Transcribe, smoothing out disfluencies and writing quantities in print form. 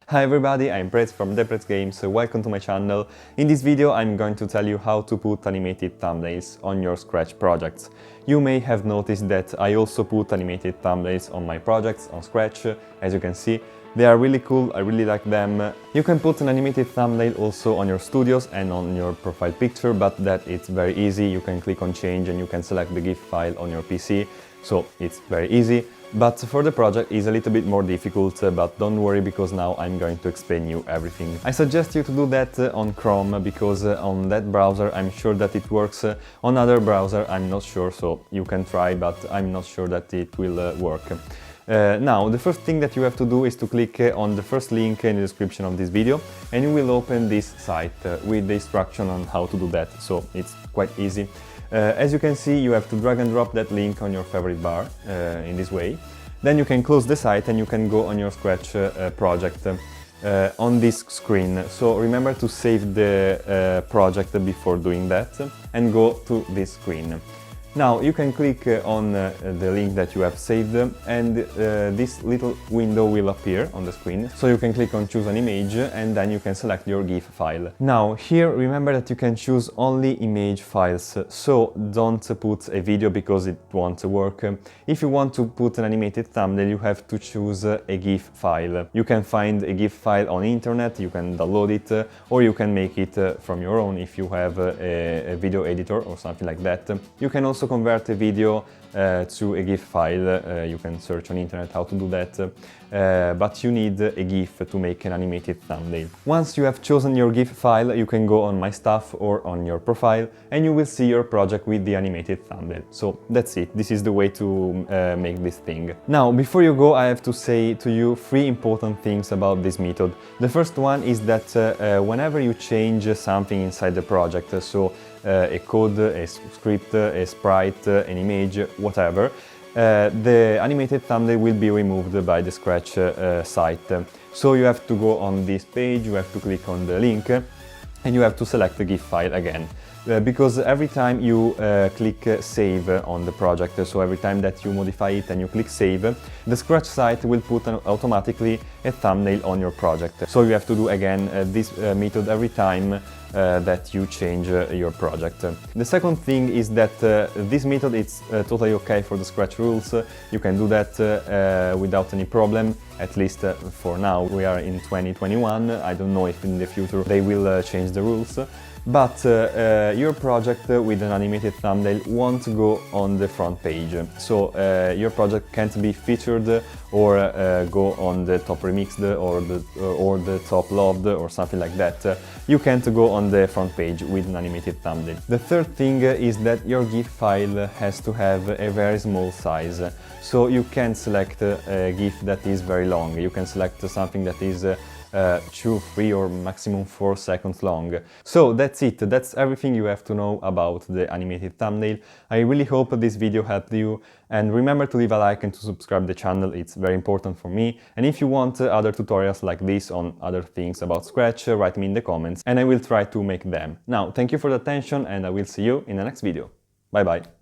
Hi everybody, I'm PREZ from PREZ Games, welcome to my channel. In this video I'm going to tell you how to put animated thumbnails on your Scratch projects. You may have noticed that I also put animated thumbnails on my projects on Scratch, as you can see. They are really cool, I really like them. You can put an animated thumbnail also on your studios and on your profile picture, but that it's very easy. You can click on change and you can select the GIF file on your PC, so it's very easy. But for the project it's a little bit more difficult, but don't worry because now I'm going to explain you everything. I suggest you to do that on Chrome because on that browser I'm sure that it works. On other browser I'm not sure, so you can try, but I'm not sure that it will work. Now, the first thing that you have to do is to click on the first link in the description of this video and you will open this site with the instruction on how to do that, so it's quite easy. As you can see, you have to drag and drop that link on your favorite bar in this way. Then you can close the site and you can go on your Scratch project on this screen. So remember to save the project before doing that and go to this screen. Now you can click on the link that you have saved and this little window will appear on the screen. So you can click on choose an image and then you can select your GIF file. Now here remember that you can choose only image files, so don't put a video because it won't work. If you want to put an animated thumbnail you have to choose a GIF file. You can find a GIF file on internet, you can download it or you can make it from your own if you have a video editor or something like that. You can also convert a video to a GIF file. You can search on internet how to do that, but you need a GIF to make an animated thumbnail. Once you have chosen your GIF file, you can go on My Stuff or on your profile and you will see your project with the animated thumbnail. So that's it, this is the way to make this thing. Now, before you go, I have to say to you 3 important things about this method. The first one is that whenever you change something inside the project, so a code, a script, a sprite, an image, whatever, the animated thumbnail will be removed by the Scratch site. So you have to go on this page, you have to click on the link and you have to select the GIF file again. Because every time you click save on the project, so every time that you modify it and you click save, the Scratch site will put automatically a thumbnail on your project. So you have to do again this method every time that you change your project. The second thing is that this method is totally okay for the Scratch rules. You can do that without any problem, at least for now. We are in 2021, I don't know if in the future they will change the rules. But your project with an animated thumbnail won't go on the front page. So your project can't be featured or go on the top remixed or the top loved or something like that. You can't go on the front page with an animated thumbnail. The third thing is that your GIF file has to have a very small size. So you can't select a GIF that is very long. You can select something that is 2, 3 or maximum 4 seconds long. So that's it, that's everything you have to know about the animated thumbnail. I really hope this video helped you, and remember to leave a like and to subscribe the channel, it's very important for me. And if you want other tutorials like this on other things about Scratch, write me in the comments and I will try to make them. Now, thank you for the attention and I will see you in the next video. Bye bye!